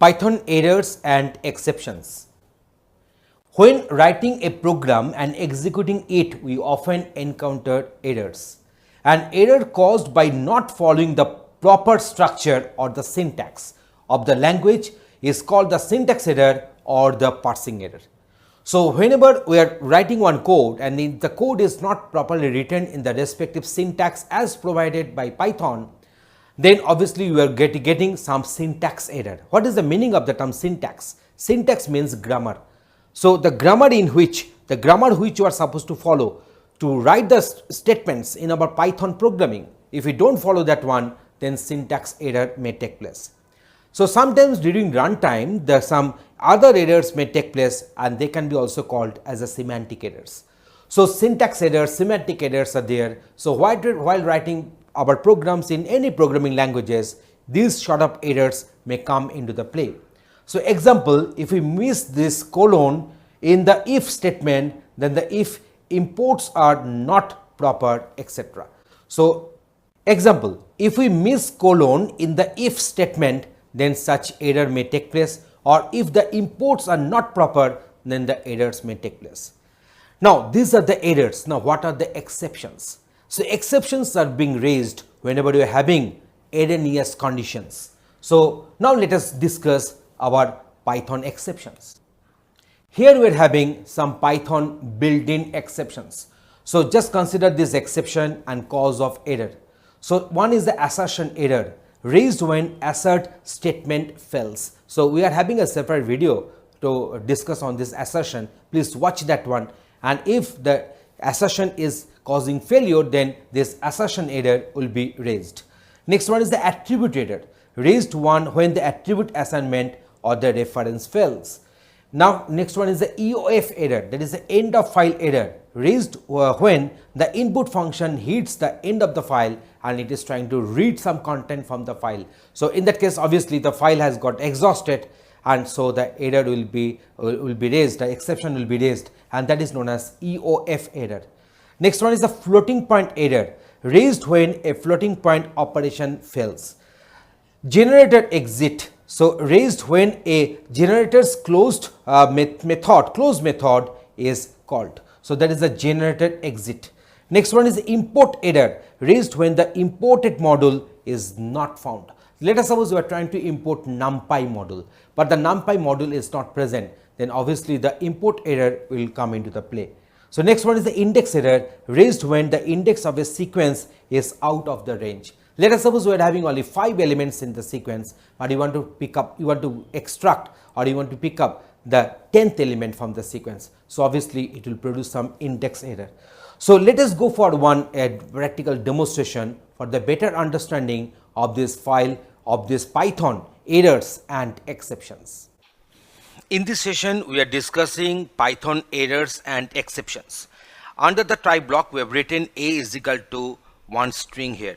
Python errors and exceptions. When writing a program and executing it, we often encounter errors. An error caused by not following the proper structure or the syntax of the language is called the syntax error or the parsing error. So, whenever we are writing one code and if the code is not properly written in the respective syntax as provided by Python, then obviously we are getting some syntax error. What is the meaning of the term syntax? Syntax means grammar. So, the grammar which you are supposed to follow to write the statements in our Python programming, if you do not follow that one, then syntax error may take place. So, sometimes during runtime some other errors may take place and they can be also called as a semantic errors. So, syntax errors, semantic errors are there. So, while writing our programs in any programming languages, these sort of errors may come into the play. So, example, if we miss this colon in the if statement, then the if imports are not proper, etc. So, example, if we miss colon in the if statement, then such error may take place, or if the imports are not proper, then the errors may take place. Now, these are the errors. Now, what are the exceptions? So, exceptions are being raised whenever you are having erroneous conditions. So, now let us discuss our Python exceptions. Here we are having some Python built-in exceptions. So, just consider this exception and cause of error. So, one is the assertion error raised when assert statement fails. So, we are having a separate video to discuss on this assertion. Please watch that one, and if the assertion is causing failure, then this assertion error will be raised. Next one is the attribute error raised when the attribute assignment or the reference fails. Now, next one is the EOF error, that is the end of file error raised when the input function hits the end of the file and it is trying to read some content from the file. So, in that case obviously the file has got exhausted, and so the error will be raised, the exception will be raised, and that is known as EOF error. Next one is the floating point error raised when a floating point operation fails. Generator exit, so raised when a generator's closed method is called. So, that is the generator exit. Next one is import error raised when the imported module is not found. Let us suppose we are trying to import NumPy module, but the NumPy module is not present, then obviously the import error will come into the play. So, next one is the index error raised when the index of a sequence is out of the range. Let us suppose we are having only 5 elements in the sequence, but you want to extract or you want to pick up the 10th element from the sequence. So, obviously it will produce some index error. So, let us go for one practical demonstration for the better understanding of this file of this Python errors and exceptions. In this session, we are discussing Python errors and exceptions. Under the try block, we have written a is equal to one string here,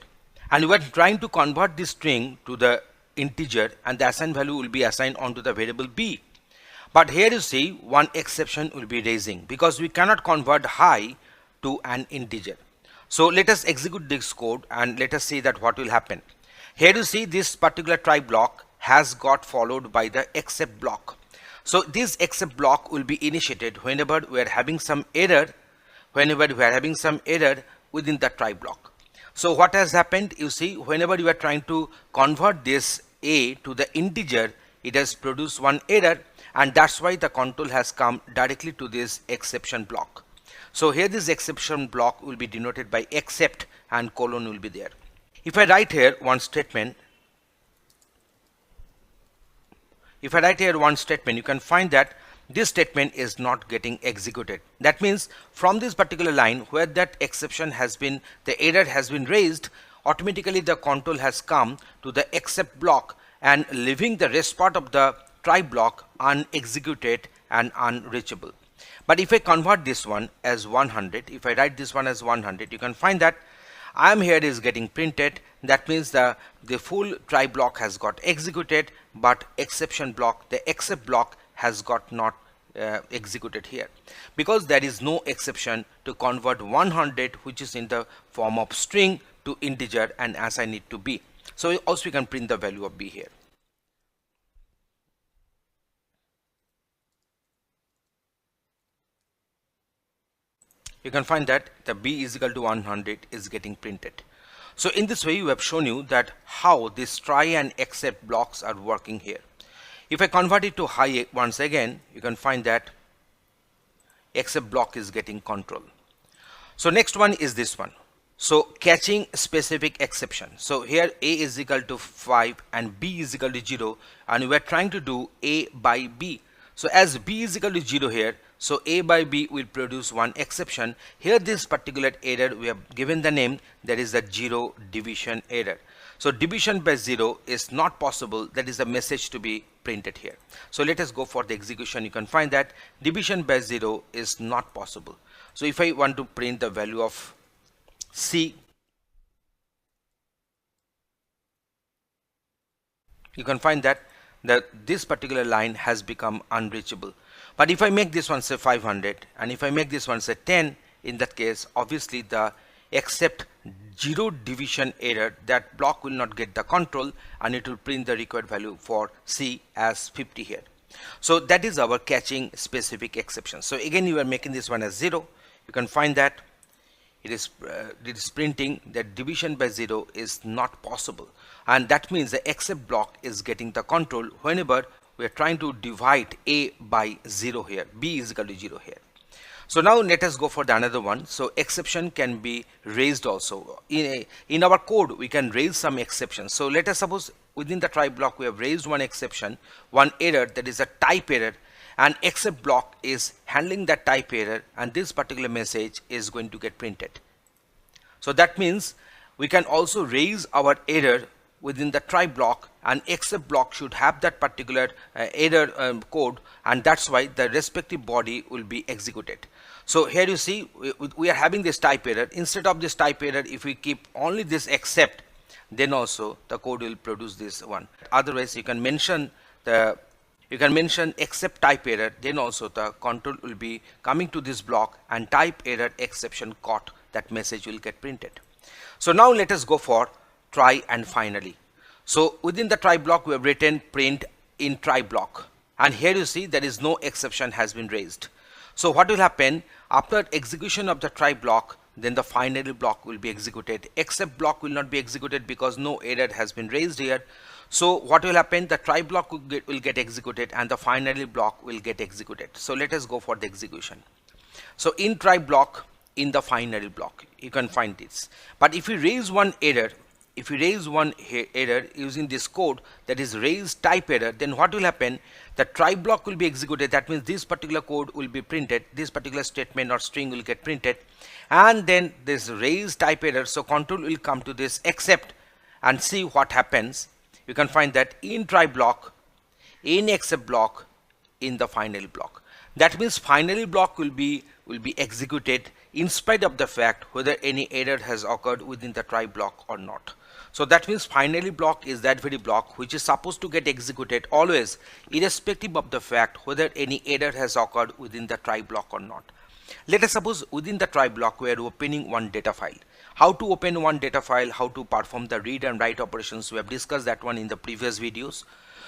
and we are trying to convert this string to the integer, and the assigned value will be assigned onto the variable b. But here you see one exception will be raising because we cannot convert high to an integer. So, let us execute this code and let us see that what will happen. Here you see this particular try block has got followed by the except block. So, this except block will be initiated whenever we are having some error, within the try block. So, what has happened, you see, whenever you are trying to convert this a to the integer, it has produced one error, and that is why the control has come directly to this exception block. So, here this exception block will be denoted by except and colon will be there. If I write here one statement, you can find that this statement is not getting executed. That means from this particular line where that exception has been, the error has been raised, automatically the control has come to the except block and leaving the rest part of the try block unexecuted and unreachable. But if I convert this one as 100, if I write this one as 100, you can find that I am here is getting printed. That means the full try block has got executed, but exception block, the except block has got not executed here, because there is no exception to convert 100, which is in the form of string, to integer and assign it to b. So also we can print the value of b here. you can find that the b is equal to 100 is getting printed. So in this way we have shown you that how this try and except blocks are working here. If I convert it to high once again, you can find that except block is getting control. So next one is this one. So catching specific exception. So here a is equal to 5 and b is equal to 0, and we are trying to do a by b. So as b is equal to 0 here, so a by b will produce one exception. Here this particular error we have given the name, that is the 0 division error. So division by 0 is not possible, that is the message to be printed here. So let us go for the execution. You can find that division by 0 is not possible. So if I want to print the value of C, you can find that this particular line has become unreachable. But if I make this one say 500 and if I make this one say 10, in that case obviously the except 0 division error, that block will not get the control and it will print the required value for C as 50 here. So that is our catching specific exception. So again you are making this one as 0. You can find that it is printing that division by 0 is not possible, and that means the except block is getting the control whenever we are trying to divide a by 0 here, b is equal to 0 here. So now let us go for the another one. So exception can be raised also. In our code we can raise some exceptions. So let us suppose within the try block we have raised one exception, one error, that is a type error, and except block is handling that type error, and this particular message is going to get printed. So that means we can also raise our error within the try block, and except block should have that particular error code, and that's why the respective body will be executed. So here you see we are having this type error. Instead of this type error, if we keep only this except, then also the code will produce this one. Otherwise you can mention except type error, then also the control will be coming to this block and type error exception caught, that message will get printed. So now let us go for try and finally. So within the try block we have written print in try block, and here you see there is no exception has been raised. So what will happen after execution of the try block, then the finally block will be executed. Except block will not be executed because no error has been raised here. So what will happen, the try block will get executed and the finally block will get executed. So let us go for the execution. So in try block, in the finally block, you can find this. But if you raise one error, using this code, that is raise type error, then what will happen, the try block will be executed. That means this particular code will be printed, this particular statement or string will get printed, and then this raise type error, so control will come to this except and see what happens. You can find that in try block, in except block, in the finally block. That means finally block will be executed in spite of the fact whether any error has occurred within the try block or not. So that means finally block is that very block which is supposed to get executed always, irrespective of the fact whether any error has occurred within the try block or not. Let us suppose within the try block we are opening one data file. How to open one data file, how to perform the read and write operations, we have discussed that one in the previous videos.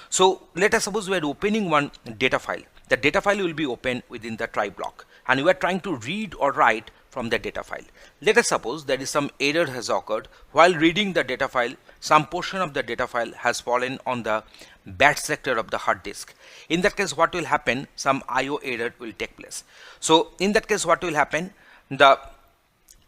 So let us suppose we are opening one data file. The data file will be open within the try block, and we are trying to read or write from the data file. Let us suppose there is some error has occurred while reading the data file. Some portion of the data file has fallen on the bad sector of the hard disk. In that case what will happen, some IO error will take place. So in that case what will happen, the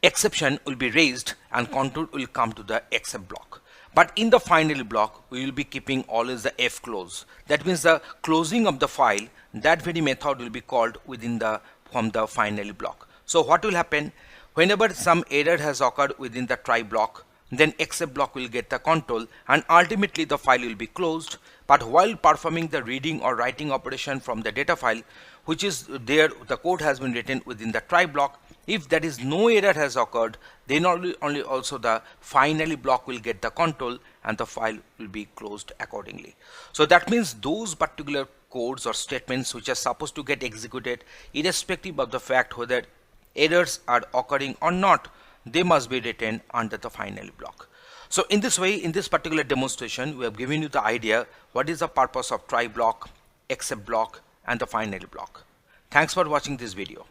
exception will be raised and control will come to the except block. But in the finally block we will be keeping always the F close. That means the closing of the file, that very method will be called from the finally block. So what will happen, whenever some error has occurred within the try block, then except block will get the control and ultimately the file will be closed. But while performing the reading or writing operation from the data file, which is there, the code has been written within the try block, if there is no error has occurred, then only also the finally block will get the control and the file will be closed accordingly. So that means those particular codes or statements which are supposed to get executed irrespective of the fact whether errors are occurring or not, they must be written under the finally block. So in this way, in this particular demonstration, we have given you the idea what is the purpose of try block, except block and the finally block. Thanks for watching this video.